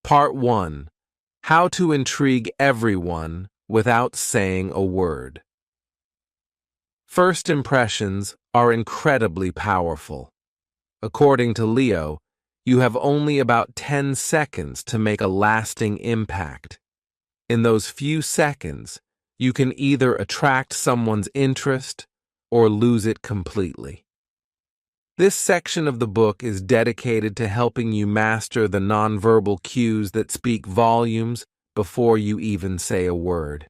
Part 1. How to intrigue everyone without saying a word. First impressions are incredibly powerful. According to Leo, you have only about 10 seconds to make a lasting impact. In those few seconds, you can either attract someone's interest or lose it completely. This section of the book is dedicated to helping you master the nonverbal cues that speak volumes before you even say a word.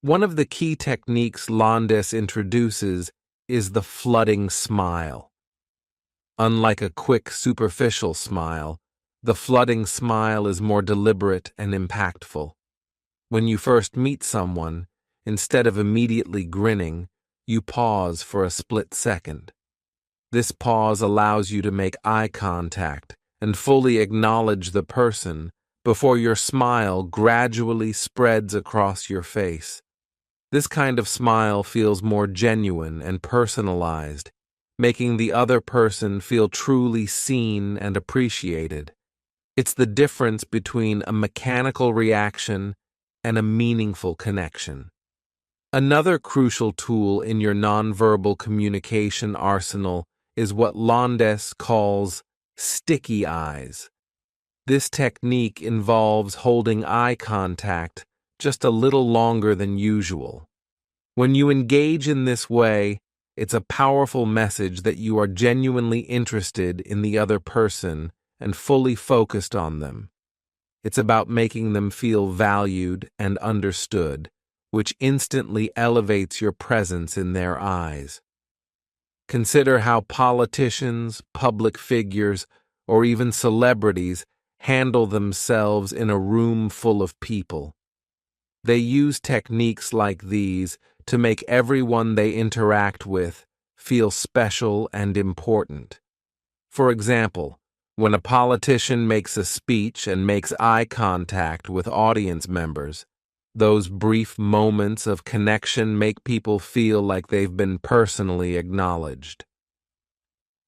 One of the key techniques Londes introduces is the flooding smile. Unlike a quick, superficial smile, the flooding smile is more deliberate and impactful. When you first meet someone, instead of immediately grinning, you pause for a split second. This pause allows you to make eye contact and fully acknowledge the person before your smile gradually spreads across your face. This kind of smile feels more genuine and personalized, making the other person feel truly seen and appreciated. It's the difference between a mechanical reaction and a meaningful connection. Another crucial tool in your nonverbal communication arsenal is what Londes calls sticky eyes. This technique involves holding eye contact just a little longer than usual. When you engage in this way, it's a powerful message that you are genuinely interested in the other person and fully focused on them. It's about making them feel valued and understood, which instantly elevates your presence in their eyes. Consider how politicians, public figures, or even celebrities handle themselves in a room full of people. They use techniques like these to make everyone they interact with feel special and important. For example, when a politician makes a speech and makes eye contact with audience members, those brief moments of connection make people feel like they've been personally acknowledged.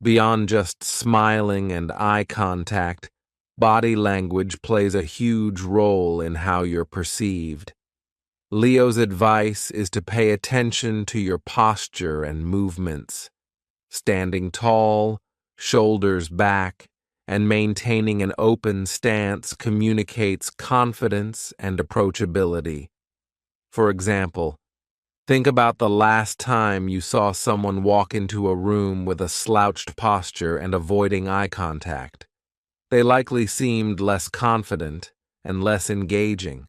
Beyond just smiling and eye contact, body language plays a huge role in how you're perceived. Leo's advice is to pay attention to your posture and movements. Standing tall, shoulders back, and maintaining an open stance communicates confidence and approachability. For example, think about the last time you saw someone walk into a room with a slouched posture and avoiding eye contact. They likely seemed less confident and less engaging.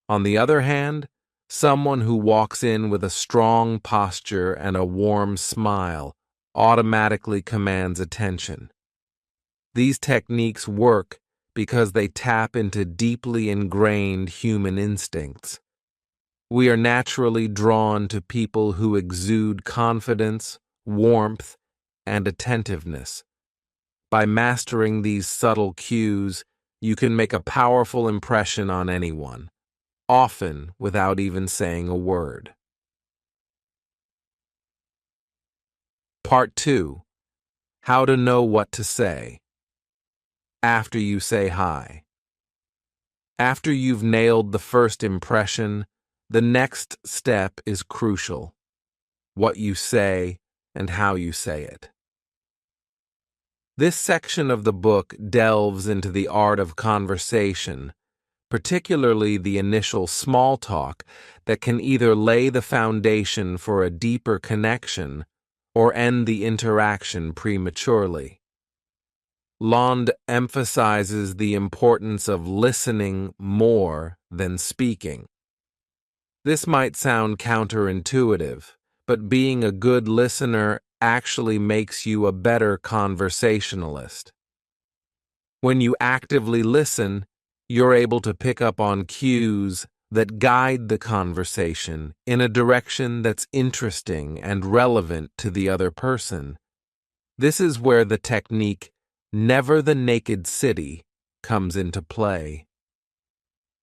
On the other hand, someone who walks in with a strong posture and a warm smile automatically commands attention. These techniques work because they tap into deeply ingrained human instincts. We are naturally drawn to people who exude confidence, warmth, and attentiveness. By mastering these subtle cues, you can make a powerful impression on anyone, often without even saying a word. Part 2. How to know what to say. After you say hi. After you've nailed the first impression, the next step is crucial: what you say and how you say it. This section of the book delves into the art of conversation, particularly the initial small talk that can either lay the foundation for a deeper connection or end the interaction prematurely. Londes emphasizes the importance of listening more than speaking. This might sound counterintuitive, but being a good listener actually makes you a better conversationalist. When you actively listen, you're able to pick up on cues that guide the conversation in a direction that's interesting and relevant to the other person. This is where the technique "never the naked city" comes into play.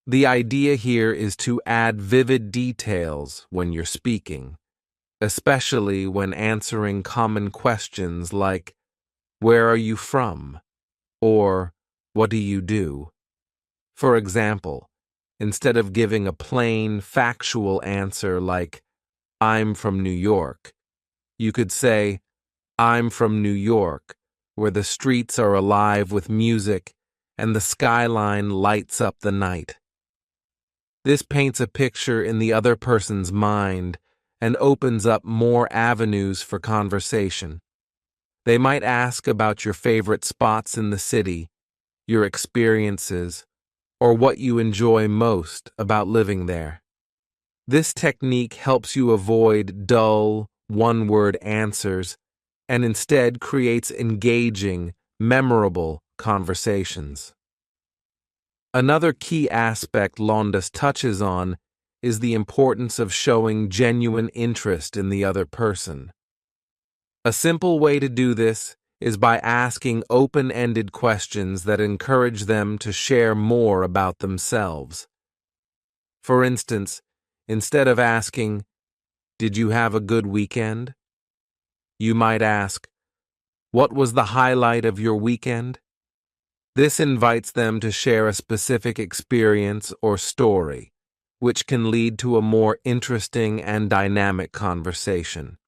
The idea here is to add vivid details when you're speaking, especially when answering common questions like, "Where are you from?" or What do you do? For example, instead of giving a plain, factual answer like, I'm from New York, you could say, I'm from New York, where the streets are alive with music and the skyline lights up the night. This paints a picture in the other person's mind and opens up more avenues for conversation. They might ask about your favorite spots in the city, your experiences, or what you enjoy most about living there. This technique helps you avoid dull, one-word answers and instead creates engaging, memorable conversations. Another key aspect Londas touches on is the importance of showing genuine interest in the other person. A simple way to do this is by asking open-ended questions that encourage them to share more about themselves. For instance, instead of asking, "Did you have a good weekend?" you might ask, "What was the highlight of your weekend?" This invites them to share a specific experience or story, which can lead to a more interesting and dynamic conversation.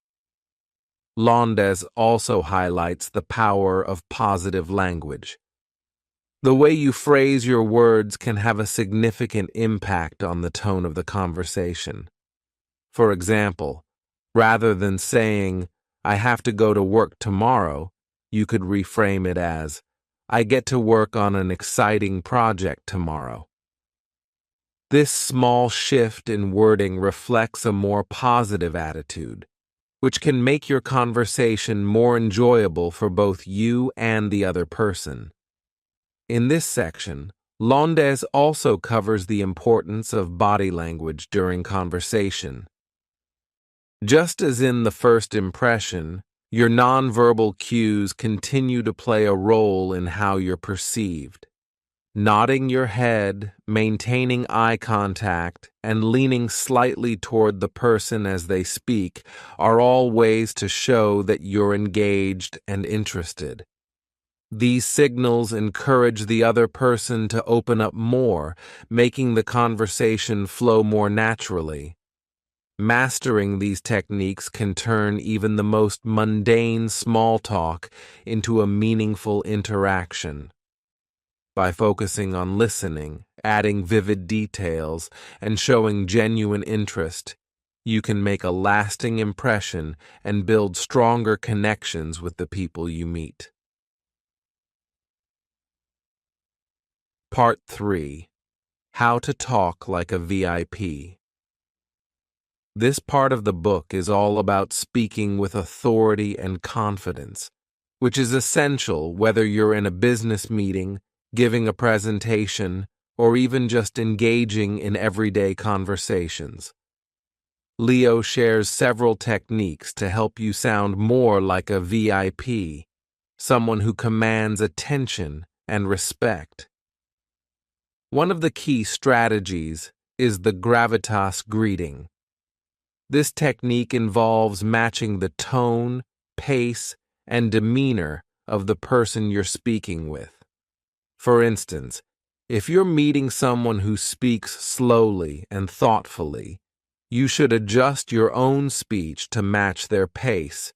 Londes also highlights the power of positive language. The way you phrase your words can have a significant impact on the tone of the conversation. For example, rather than saying, "I have to go to work tomorrow," you could reframe it as, "I get to work on an exciting project tomorrow." This small shift in wording reflects a more positive attitude, which can make your conversation more enjoyable for both you and the other person. In this section, Londes also covers the importance of body language during conversation. Just as in the first impression, your nonverbal cues continue to play a role in how you're perceived. Nodding your head, maintaining eye contact, and leaning slightly toward the person as they speak are all ways to show that you're engaged and interested. These signals encourage the other person to open up more, making the conversation flow more naturally. Mastering these techniques can turn even the most mundane small talk into a meaningful interaction. By focusing on listening, adding vivid details, and showing genuine interest, you can make a lasting impression and build stronger connections with the people you meet. Part 3. How to Talk Like a VIP. This part of the book is all about speaking with authority and confidence, which is essential whether you're in a business meeting, giving a presentation, or even just engaging in everyday conversations. Leo shares several techniques to help you sound more like a VIP, someone who commands attention and respect. One of the key strategies is the gravitas greeting. This technique involves matching the tone, pace, and demeanor of the person you're speaking with. For instance, if you're meeting someone who speaks slowly and thoughtfully, you should adjust your own speech to match their pace.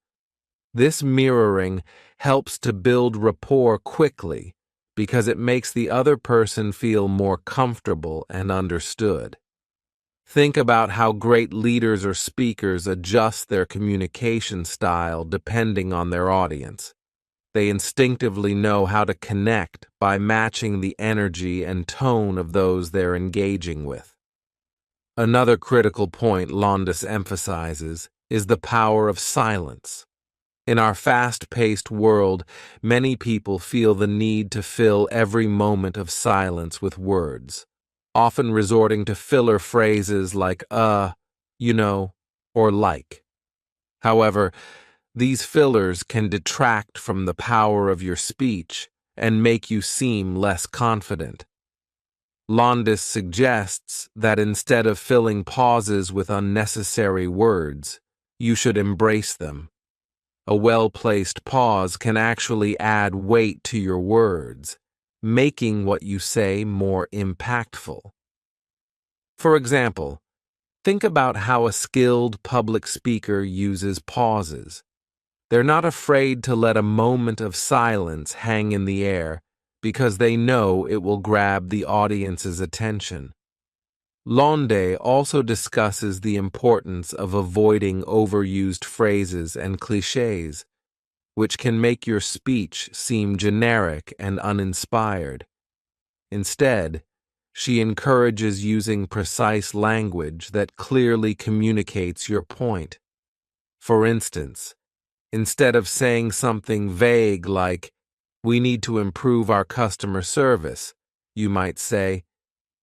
This mirroring helps to build rapport quickly because it makes the other person feel more comfortable and understood. Think about how great leaders or speakers adjust their communication style depending on their audience. They instinctively know how to connect by matching the energy and tone of those they're engaging with. Another critical point Londas emphasizes is the power of silence. In our fast-paced world, many people feel the need to fill every moment of silence with words, often resorting to filler phrases like you know, or like. However, these fillers can detract from the power of your speech and make you seem less confident. Londas suggests that instead of filling pauses with unnecessary words, you should embrace them. A well-placed pause can actually add weight to your words, making what you say more impactful. For example, think about how a skilled public speaker uses pauses. They're not afraid to let a moment of silence hang in the air because they know it will grab the audience's attention. Londe also discusses the importance of avoiding overused phrases and cliches, which can make your speech seem generic and uninspired. Instead, she encourages using precise language that clearly communicates your point. For instance, instead of saying something vague like, "We need to improve our customer service," you might say,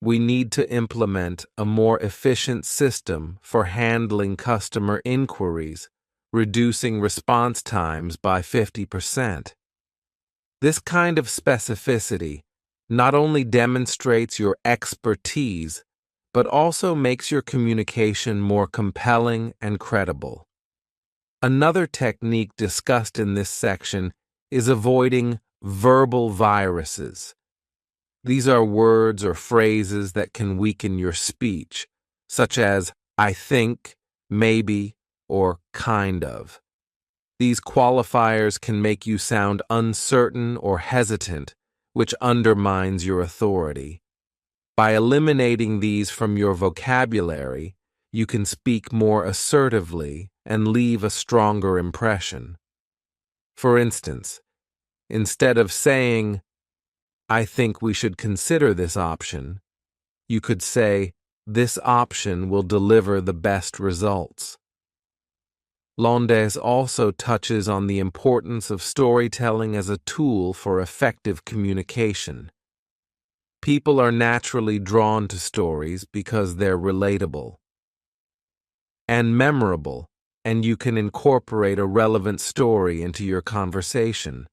"We need to implement a more efficient system for handling customer inquiries, reducing response times by 50%. This kind of specificity not only demonstrates your expertise, but also makes your communication more compelling and credible. Another technique discussed in this section is avoiding verbal viruses. These are words or phrases that can weaken your speech, such as "I think," "maybe," or "kind of." These qualifiers can make you sound uncertain or hesitant, which undermines your authority. By eliminating these from your vocabulary, you can speak more assertively and leave a stronger impression. For instance, instead of saying, "I think we should consider this option," you could say, "This option will deliver the best results." Londes also touches on the importance of storytelling as a tool for effective communication. People are naturally drawn to stories because they're relatable and memorable, and you can incorporate a relevant story into your conversation.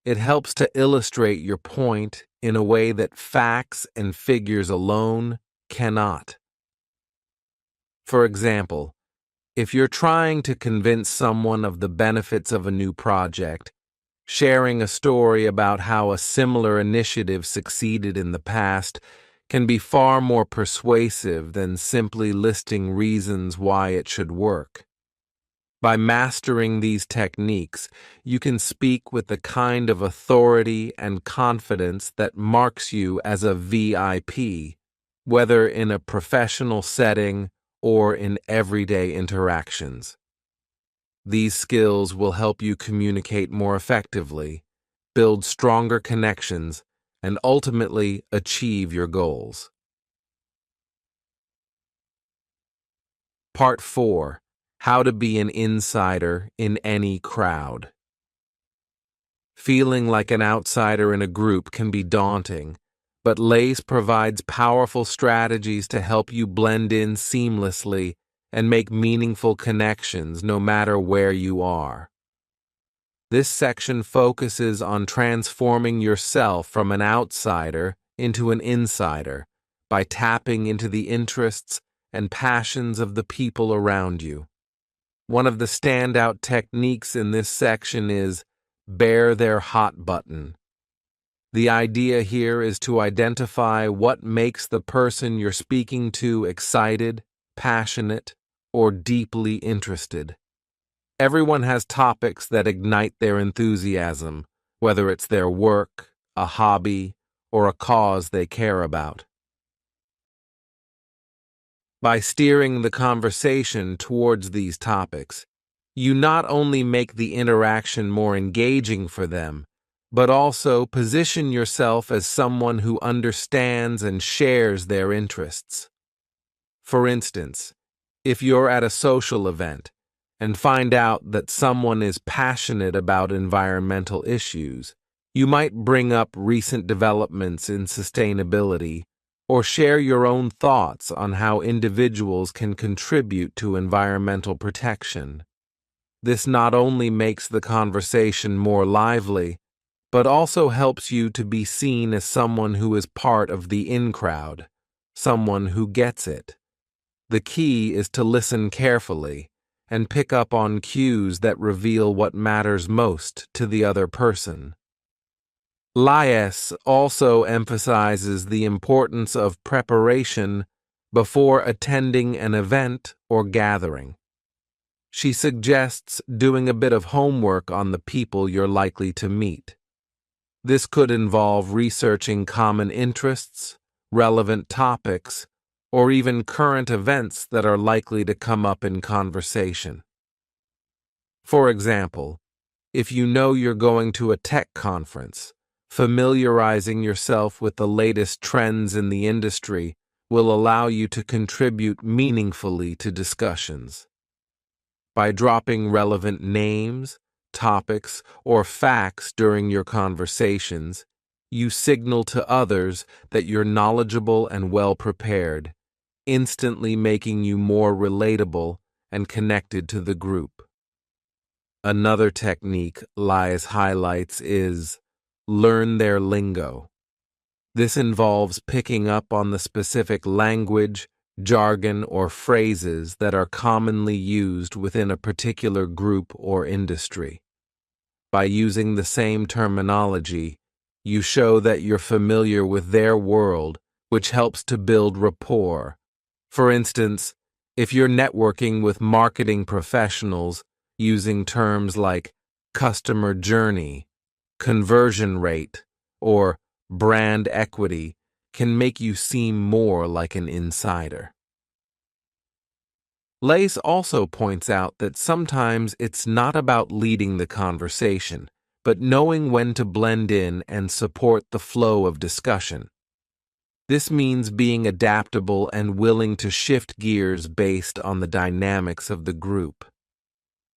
It helps to illustrate your point in a way that facts and figures alone cannot. For example, if you're trying to convince someone of the benefits of a new project, sharing a story about how a similar initiative succeeded in the past can be far more persuasive than simply listing reasons why it should work. By mastering these techniques, you can speak with the kind of authority and confidence that marks you as a VIP, whether in a professional setting or in everyday interactions. These skills will help you communicate more effectively, build stronger connections, and ultimately achieve your goals. Part 4. How to be an insider in any crowd. Feeling like an outsider in a group can be daunting, but Lace provides powerful strategies to help you blend in seamlessly and make meaningful connections no matter where you are. This section focuses on transforming yourself from an outsider into an insider by tapping into the interests and passions of the people around you. One of the standout techniques in this section is bear their hot button. The idea here is to identify what makes the person you're speaking to excited, passionate, or deeply interested. Everyone has topics that ignite their enthusiasm, whether it's their work, a hobby, or a cause they care about. By steering the conversation towards these topics, you not only make the interaction more engaging for them, but also position yourself as someone who understands and shares their interests. For instance, if you're at a social event and find out that someone is passionate about environmental issues, you might bring up recent developments in sustainability or share your own thoughts on how individuals can contribute to environmental protection. This not only makes the conversation more lively, but also helps you to be seen as someone who is part of the in-crowd, someone who gets it. The key is to listen carefully and pick up on cues that reveal what matters most to the other person. Lies also emphasizes the importance of preparation before attending an event or gathering. She suggests doing a bit of homework on the people you're likely to meet. This could involve researching common interests, relevant topics, or even current events that are likely to come up in conversation. For example, if you know you're going to a tech conference, familiarizing yourself with the latest trends in the industry will allow you to contribute meaningfully to discussions. By dropping relevant names, topics, or facts during your conversations, you signal to others that you're knowledgeable and well-prepared, instantly making you more relatable and connected to the group. Another technique Lies highlights is learn their lingo. This involves picking up on the specific language, jargon, or phrases that are commonly used within a particular group or industry. By using the same terminology, you show that you're familiar with their world, which helps to build rapport. For instance, if you're networking with marketing professionals, using terms like customer journey, conversion rate, or brand equity can make you seem more like an insider. Lace also points out that sometimes it's not about leading the conversation, but knowing when to blend in and support the flow of discussion. This means being adaptable and willing to shift gears based on the dynamics of the group.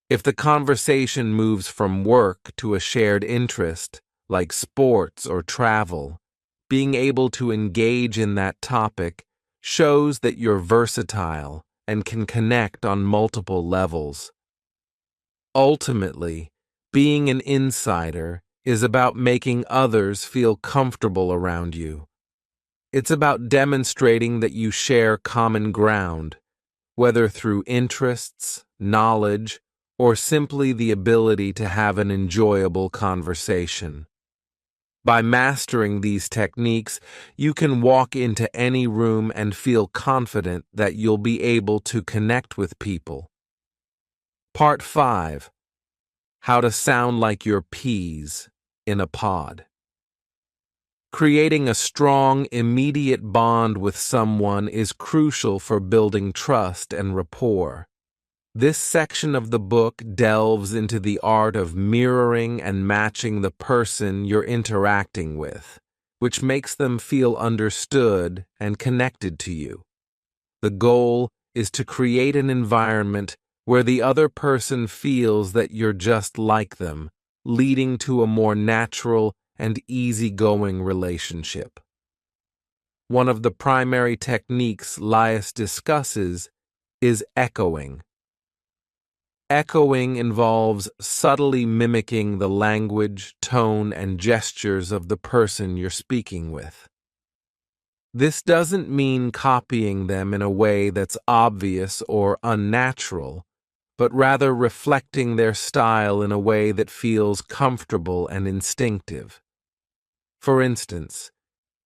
If the conversation moves from work to a shared interest, like sports or travel, being able to engage in that topic shows that you're versatile and can connect on multiple levels. Ultimately, being an insider is about making others feel comfortable around you. It's about demonstrating that you share common ground, whether through interests, knowledge, or simply the ability to have an enjoyable conversation. By mastering these techniques, you can walk into any room and feel confident that you'll be able to connect with people. Part 5. How to sound like your peas in a pod. Creating a strong, immediate bond with someone is crucial for building trust and rapport. This section of the book delves into the art of mirroring and matching the person you're interacting with, which makes them feel understood and connected to you. The goal is to create an environment where the other person feels that you're just like them, leading to a more natural and easygoing relationship. One of the primary techniques Lias discusses is echoing. Echoing involves subtly mimicking the language, tone, and gestures of the person you're speaking with. This doesn't mean copying them in a way that's obvious or unnatural, but rather reflecting their style in a way that feels comfortable and instinctive. For instance,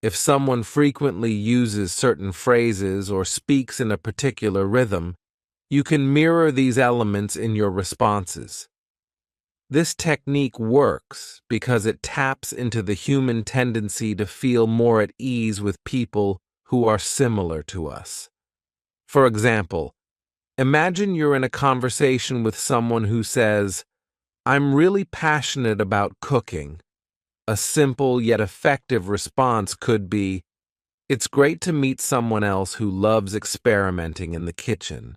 if someone frequently uses certain phrases or speaks in a particular rhythm, you can mirror these elements in your responses. This technique works because it taps into the human tendency to feel more at ease with people who are similar to us. For example, imagine you're in a conversation with someone who says, "I'm really passionate about cooking." A simple yet effective response could be, "It's great to meet someone else who loves experimenting in the kitchen."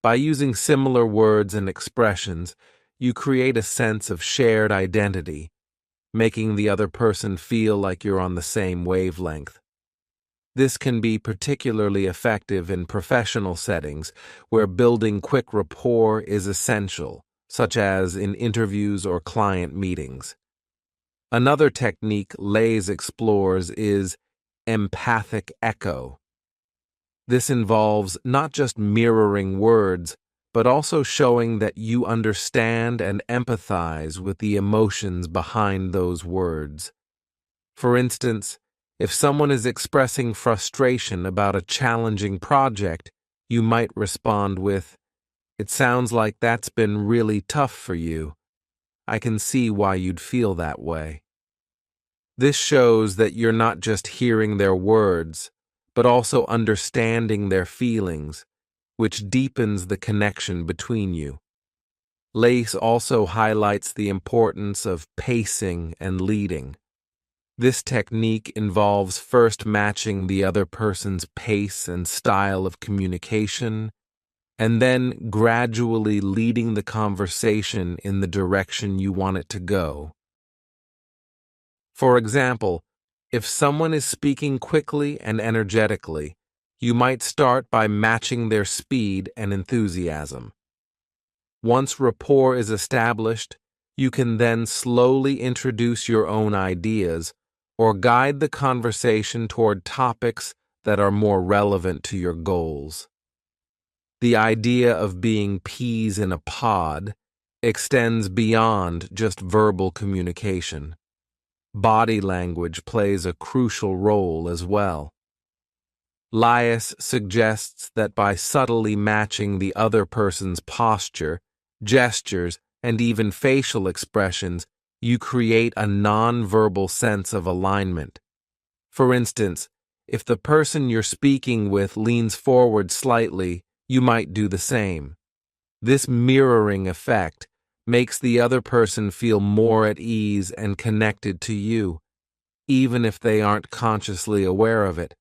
By using similar words and expressions, you create a sense of shared identity, making the other person feel like you're on the same wavelength. This can be particularly effective in professional settings where building quick rapport is essential, such as in interviews or client meetings. Another technique Lays explores is empathic echo. This involves not just mirroring words, but also showing that you understand and empathize with the emotions behind those words. For instance, if someone is expressing frustration about a challenging project, you might respond with, "It sounds like that's been really tough for you. I can see why you'd feel that way." This shows that you're not just hearing their words, but also understanding their feelings, which deepens the connection between you. Lace also highlights the importance of pacing and leading. This technique involves first matching the other person's pace and style of communication, and then gradually leading the conversation in the direction you want it to go. For example, if someone is speaking quickly and energetically, you might start by matching their speed and enthusiasm. Once rapport is established, you can then slowly introduce your own ideas or guide the conversation toward topics that are more relevant to your goals. The idea of being peas in a pod extends beyond just verbal communication. Body language plays a crucial role as well. Lias suggests that by subtly matching the other person's posture, gestures, and even facial expressions, you create a non-verbal sense of alignment. For instance, if the person you're speaking with leans forward slightly, you might do the same. This mirroring effect makes the other person feel more at ease and connected to you, even if they aren't consciously aware of it.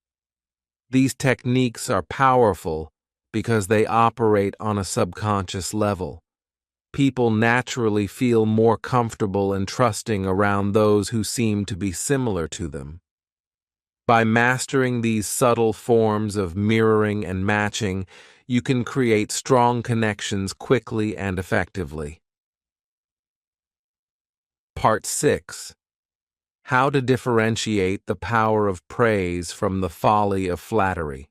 These techniques are powerful because they operate on a subconscious level. People naturally feel more comfortable and trusting around those who seem to be similar to them. By mastering these subtle forms of mirroring and matching, you can create strong connections quickly and effectively. Part 6. How to differentiate the power of praise from the folly of flattery.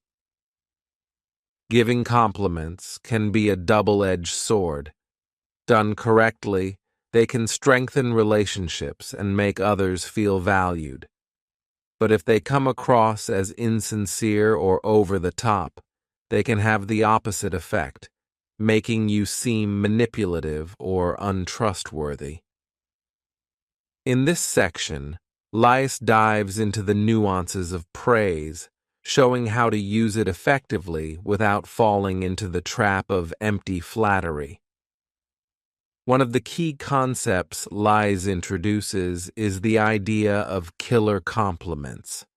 Giving compliments can be a double-edged sword. Done correctly, they can strengthen relationships and make others feel valued. But if they come across as insincere or over the top, they can have the opposite effect, making you seem manipulative or untrustworthy. In this section, Lias dives into the nuances of praise, showing how to use it effectively without falling into the trap of empty flattery. One of the key concepts Lias introduces is the idea of killer compliments.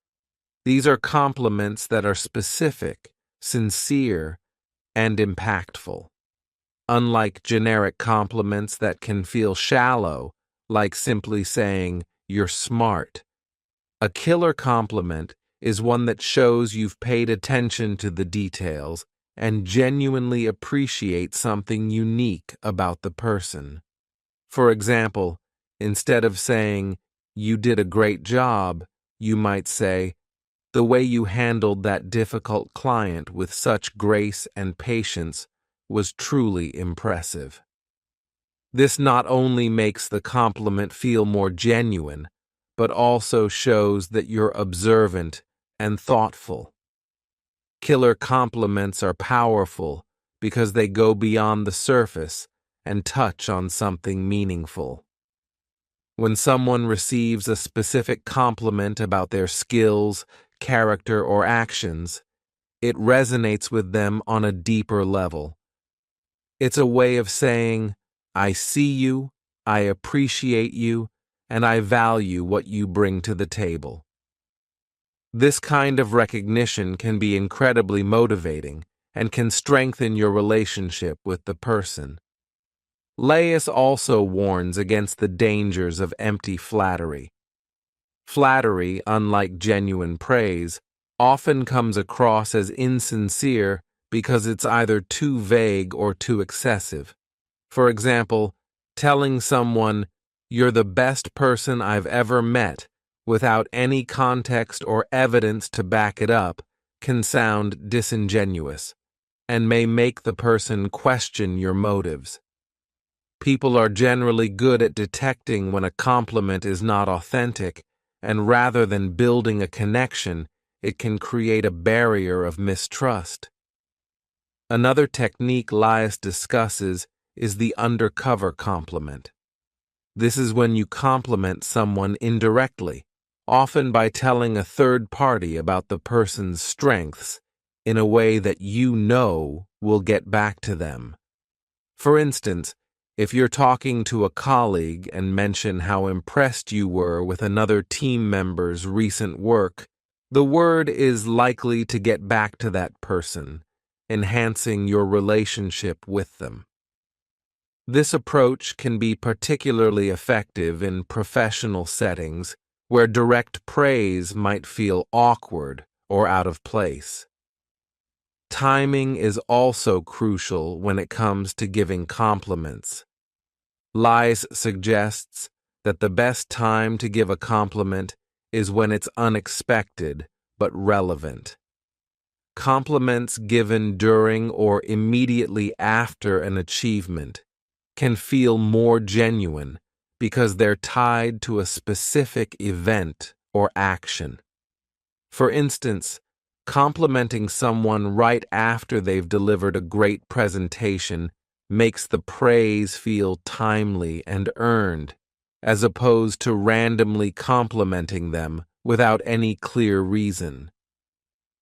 These are compliments that are specific, sincere, and impactful. Unlike generic compliments that can feel shallow, like simply saying, "You're smart." A killer compliment is one that shows you've paid attention to the details and genuinely appreciate something unique about the person. For example, instead of saying, "You did a great job," you might say, "The way you handled that difficult client with such grace and patience was truly impressive." This not only makes the compliment feel more genuine, but also shows that you're observant and thoughtful. Killer compliments are powerful because they go beyond the surface and touch on something meaningful. When someone receives a specific compliment about their skills, character, or actions, it resonates with them on a deeper level. It's a way of saying, "I see you, I appreciate you, and I value what you bring to the table." This kind of recognition can be incredibly motivating and can strengthen your relationship with the person. Lias also warns against the dangers of empty flattery. Flattery, unlike genuine praise, often comes across as insincere because it's either too vague or too excessive. For example, telling someone, "You're the best person I've ever met," without any context or evidence to back it up, can sound disingenuous and may make the person question your motives. People are generally good at detecting when a compliment is not authentic and rather than building a connection, it can create a barrier of mistrust. Another technique Lias discusses is the undercover compliment. This is when you compliment someone indirectly, often by telling a third party about the person's strengths in a way that you know will get back to them. For instance, if you're talking to a colleague and mention how impressed you were with another team member's recent work, the word is likely to get back to that person, enhancing your relationship with them. This approach can be particularly effective in professional settings where direct praise might feel awkward or out of place. Timing is also crucial when it comes to giving compliments. Lies suggests that the best time to give a compliment is when it's unexpected but relevant. Compliments given during or immediately after an achievement can feel more genuine because they're tied to a specific event or action. For instance, complimenting someone right after they've delivered a great presentation makes the praise feel timely and earned, as opposed to randomly complimenting them without any clear reason.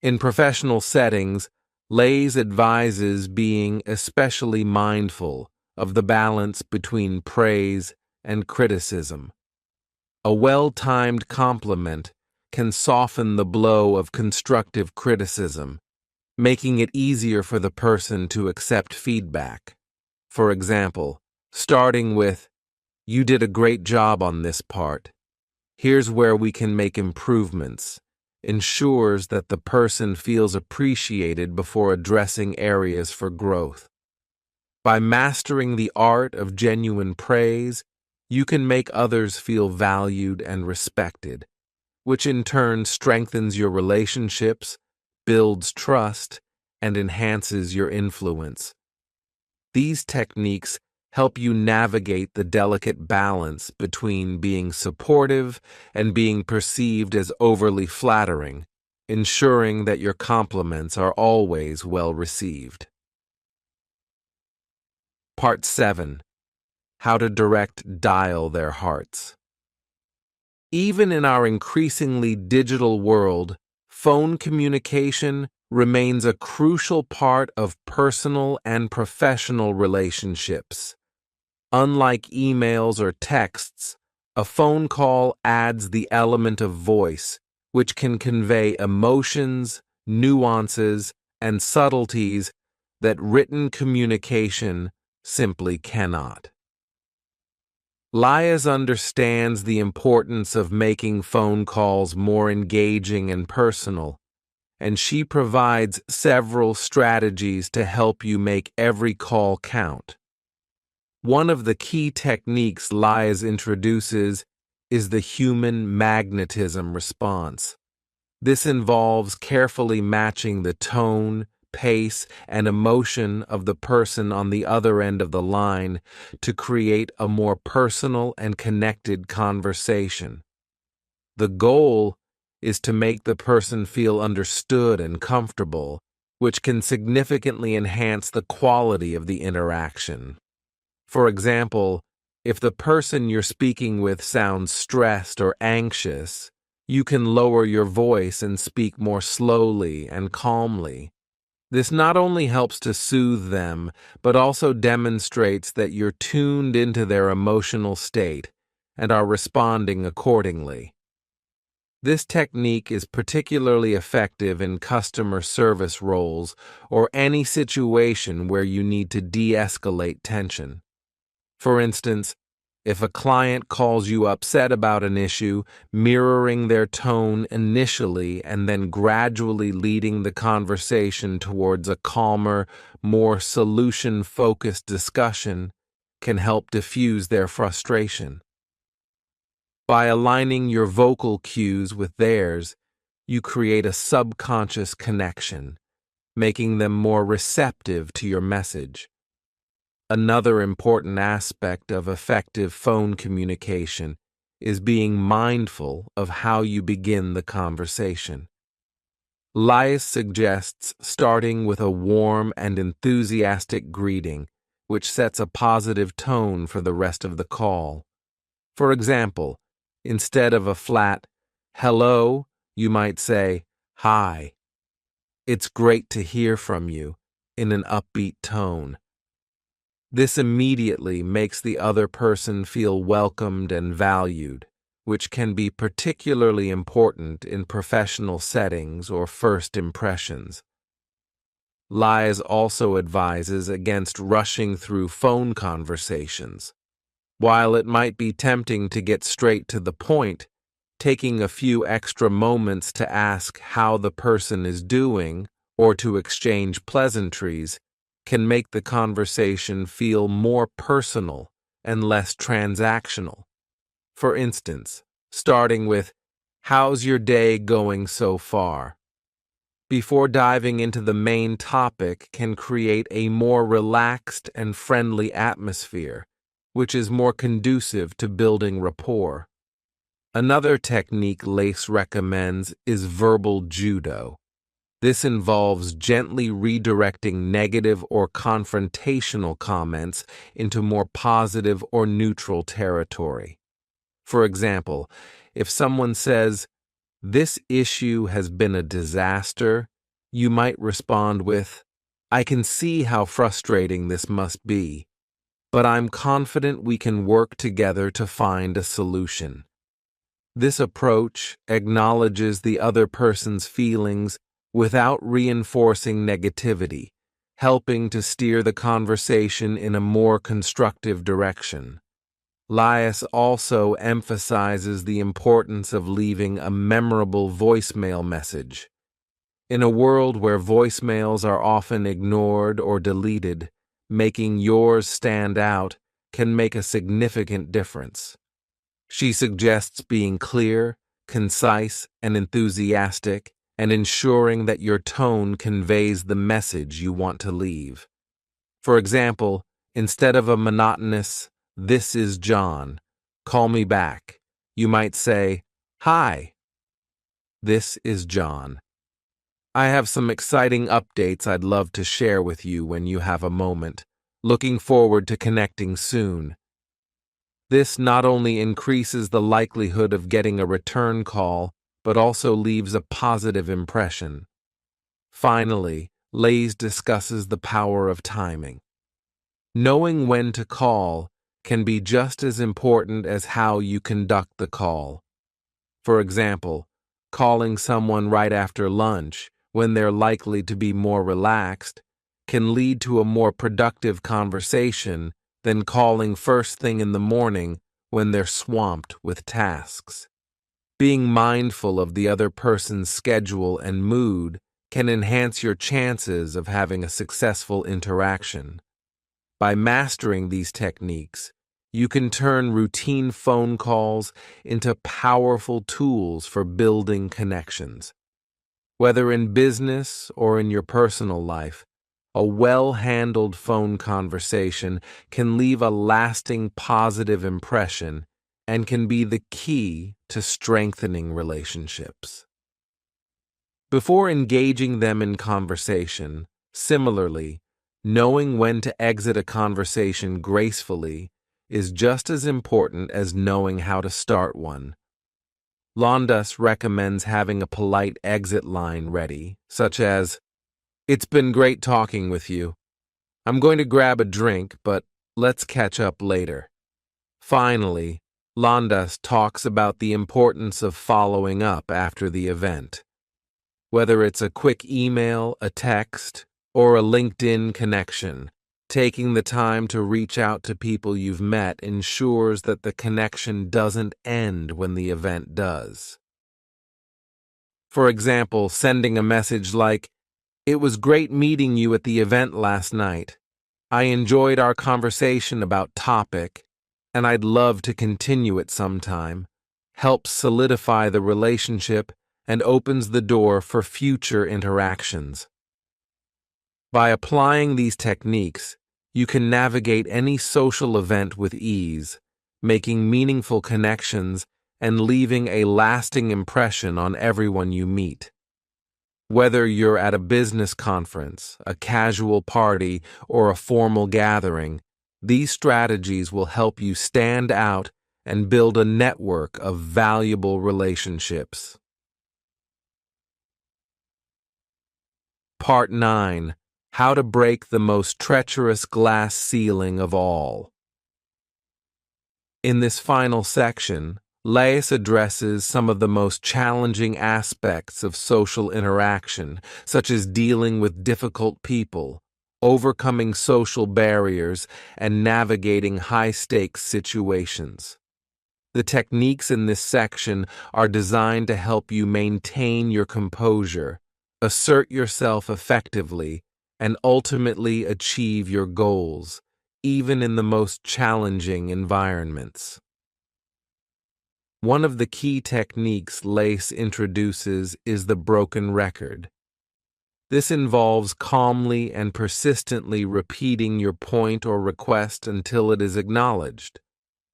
In professional settings, Lays advises being especially mindful of the balance between praise and criticism. A well-timed compliment can soften the blow of constructive criticism, making it easier for the person to accept feedback. For example, starting with, "You did a great job on this part. Here's where we can make improvements," ensures that the person feels appreciated before addressing areas for growth. By mastering the art of genuine praise, you can make others feel valued and respected, which in turn strengthens your relationships, builds trust, and enhances your influence. These techniques help you navigate the delicate balance between being supportive and being perceived as overly flattering, ensuring that your compliments are always well received. Part 7. How to direct dial their hearts. Even in our increasingly digital world, phone communication remains a crucial part of personal and professional relationships. Unlike emails or texts, a phone call adds the element of voice, which can convey emotions, nuances, and subtleties that written communication simply cannot. Lias understands the importance of making phone calls more engaging and personal, and she provides several strategies to help you make every call count. One of the key techniques Lias introduces is the human magnetism response. This involves carefully matching the tone, pace, and emotion of the person on the other end of the line to create a more personal and connected conversation. The goal is to make the person feel understood and comfortable, which can significantly enhance the quality of the interaction. For example, if the person you're speaking with sounds stressed or anxious, you can lower your voice and speak more slowly and calmly. This not only helps to soothe them, but also demonstrates that you're tuned into their emotional state and are responding accordingly. This technique is particularly effective in customer service roles or any situation where you need to de-escalate tension. For instance, if a client calls you upset about an issue, mirroring their tone initially and then gradually leading the conversation towards a calmer, more solution-focused discussion can help diffuse their frustration. By aligning your vocal cues with theirs, you create a subconscious connection, making them more receptive to your message. Another important aspect of effective phone communication is being mindful of how you begin the conversation. Lias suggests starting with a warm and enthusiastic greeting, which sets a positive tone for the rest of the call. For example, instead of a flat, "Hello," you might say, "Hi. It's great to hear from you," in an upbeat tone. This immediately makes the other person feel welcomed and valued, which can be particularly important in professional settings or first impressions. Lies also advises against rushing through phone conversations. While it might be tempting to get straight to the point, taking a few extra moments to ask how the person is doing or to exchange pleasantries can make the conversation feel more personal and less transactional. For instance, starting with, "How's your day going so far?" before diving into the main topic can create a more relaxed and friendly atmosphere, which is more conducive to building rapport. Another technique Lace recommends is verbal judo. This involves gently redirecting negative or confrontational comments into more positive or neutral territory. For example, if someone says, "This issue has been a disaster," you might respond with, "I can see how frustrating this must be, but I'm confident we can work together to find a solution." This approach acknowledges the other person's feelings without reinforcing negativity, helping to steer the conversation in a more constructive direction. Lias also emphasizes the importance of leaving a memorable voicemail message. In a world where voicemails are often ignored or deleted, making yours stand out can make a significant difference. She suggests being clear, concise, and enthusiastic, and ensuring that your tone conveys the message you want to leave. For example, instead of a monotonous, "This is John, call me back," you might say, "Hi, this is John. I have some exciting updates I'd love to share with you when you have a moment. Looking forward to connecting soon." This not only increases the likelihood of getting a return call, but also leaves a positive impression. Finally, Lays discusses the power of timing. Knowing when to call can be just as important as how you conduct the call. For example, calling someone right after lunch, when they're likely to be more relaxed, can lead to a more productive conversation than calling first thing in the morning when they're swamped with tasks. Being mindful of the other person's schedule and mood can enhance your chances of having a successful interaction. By mastering these techniques, you can turn routine phone calls into powerful tools for building connections. Whether in business or in your personal life, a well-handled phone conversation can leave a lasting positive impression and can be the key to strengthening relationships. Before engaging them in conversation, similarly, knowing when to exit a conversation gracefully is just as important as knowing how to start one. Londas recommends having a polite exit line ready, such as, "It's been great talking with you. I'm going to grab a drink, but let's catch up later." Finally, Londas talks about the importance of following up after the event. Whether it's a quick email, a text, or a LinkedIn connection, taking the time to reach out to people you've met ensures that the connection doesn't end when the event does. For example, sending a message like, "It was great meeting you at the event last night. I enjoyed our conversation about topic, and I'd love to continue it sometime," helps solidify the relationship and opens the door for future interactions. By applying these techniques, you can navigate any social event with ease, making meaningful connections and leaving a lasting impression on everyone you meet. Whether you're at a business conference, a casual party, or a formal gathering, these strategies will help you stand out and build a network of valuable relationships. Part 9. How to break the most treacherous glass ceiling of all. In this final section, Lais addresses some of the most challenging aspects of social interaction, such as dealing with difficult people, overcoming social barriers, and navigating high-stakes situations. The techniques in this section are designed to help you maintain your composure, assert yourself effectively, and ultimately achieve your goals, even in the most challenging environments. One of the key techniques Lais introduces is the broken record. This involves calmly and persistently repeating your point or request until it is acknowledged.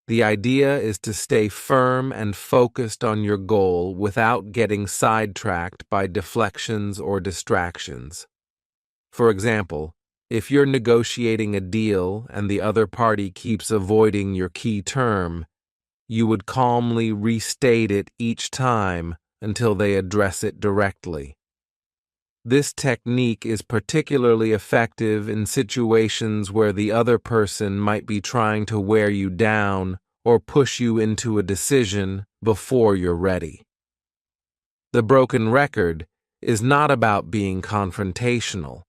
The idea is to stay firm and focused on your goal without getting sidetracked by deflections or distractions. For example, if you're negotiating a deal and the other party keeps avoiding your key term, you would calmly restate it each time until they address it directly. This technique is particularly effective in situations where the other person might be trying to wear you down or push you into a decision before you're ready. The broken record is not about being confrontational.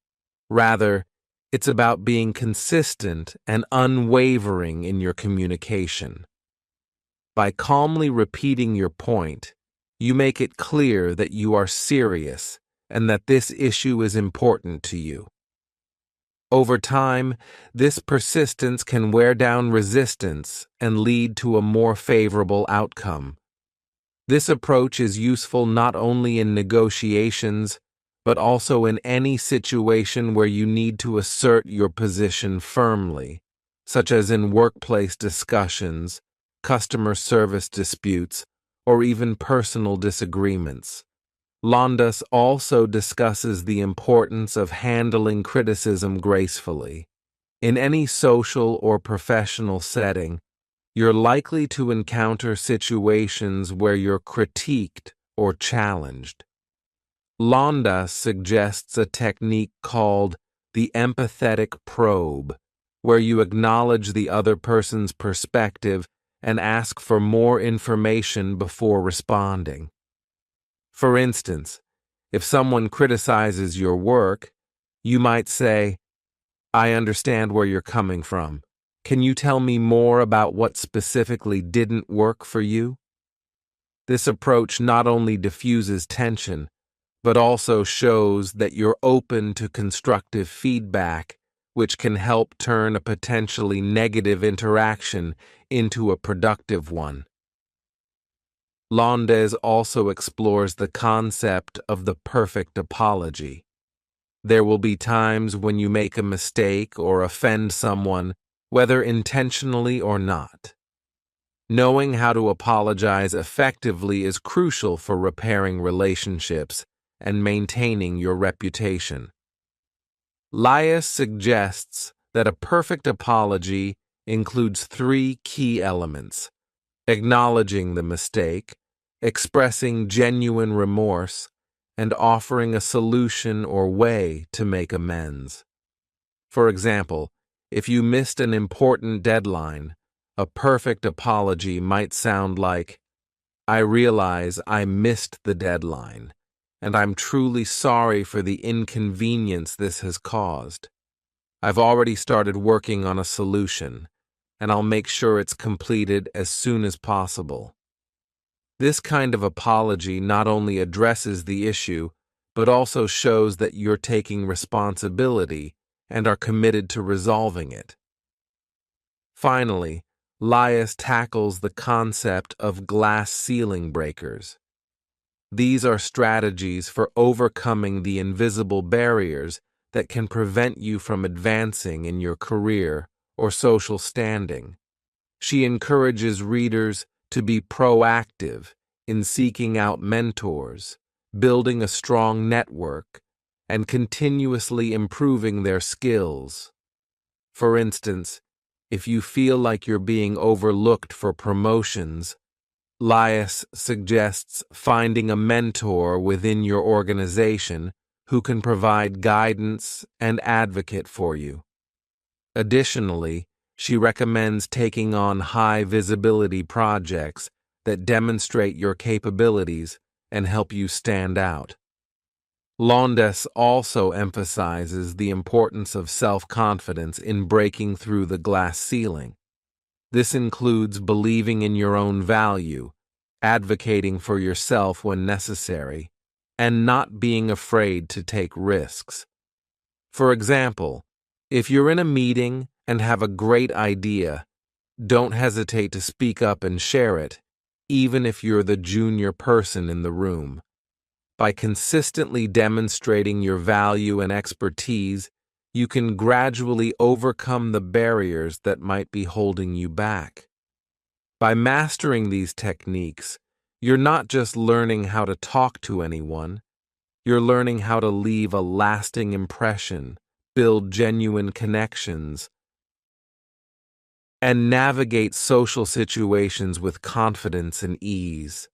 Rather, it's about being consistent and unwavering in your communication. By calmly repeating your point, you make it clear that you are serious and that this issue is important to you. Over time, this persistence can wear down resistance and lead to a more favorable outcome. This approach is useful not only in negotiations, but also in any situation where you need to assert your position firmly, such as in workplace discussions, customer service disputes, or even personal disagreements. Londas also discusses the importance of handling criticism gracefully. In any social or professional setting, you're likely to encounter situations where you're critiqued or challenged. Londas suggests a technique called the empathetic probe, where you acknowledge the other person's perspective and ask for more information before responding. For instance, if someone criticizes your work, you might say, "I understand where you're coming from. Can you tell me more about what specifically didn't work for you?" This approach not only diffuses tension, but also shows that you're open to constructive feedback, which can help turn a potentially negative interaction into a productive one. Londas also explores the concept of the perfect apology. There will be times when you make a mistake or offend someone, whether intentionally or not. Knowing how to apologize effectively is crucial for repairing relationships and maintaining your reputation. Lais suggests that a perfect apology includes 3 key elements: acknowledging the mistake, expressing genuine remorse, and offering a solution or way to make amends. For example, if you missed an important deadline, a perfect apology might sound like, "I realize I missed the deadline, and I'm truly sorry for the inconvenience this has caused. I've already started working on a solution, and I'll make sure it's completed as soon as possible." This kind of apology not only addresses the issue, but also shows that you're taking responsibility and are committed to resolving it. Finally, Lais tackles the concept of glass ceiling breakers. These are strategies for overcoming the invisible barriers that can prevent you from advancing in your career or social standing. She encourages readers to be proactive in seeking out mentors, building a strong network, and continuously improving their skills. For instance, if you feel like you're being overlooked for promotions, Lias suggests finding a mentor within your organization who can provide guidance and advocate for you. Additionally, she recommends taking on high-visibility projects that demonstrate your capabilities and help you stand out. Londes also emphasizes the importance of self-confidence in breaking through the glass ceiling. This includes believing in your own value, advocating for yourself when necessary, and not being afraid to take risks. For example, if you're in a meeting and have a great idea, don't hesitate to speak up and share it, even if you're the junior person in the room. By consistently demonstrating your value and expertise, you can gradually overcome the barriers that might be holding you back. By mastering these techniques, you're not just learning how to talk to anyone, you're learning how to leave a lasting impression, build genuine connections, and navigate social situations with confidence and ease.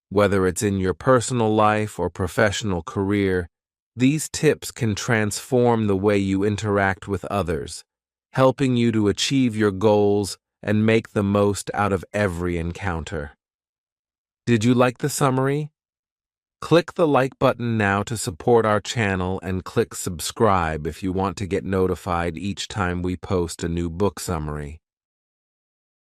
Whether it's in your personal life or professional career, these tips can transform the way you interact with others, helping you to achieve your goals and make the most out of every encounter. Did you like the summary? Click the like button now to support our channel and click subscribe if you want to get notified each time we post a new book summary.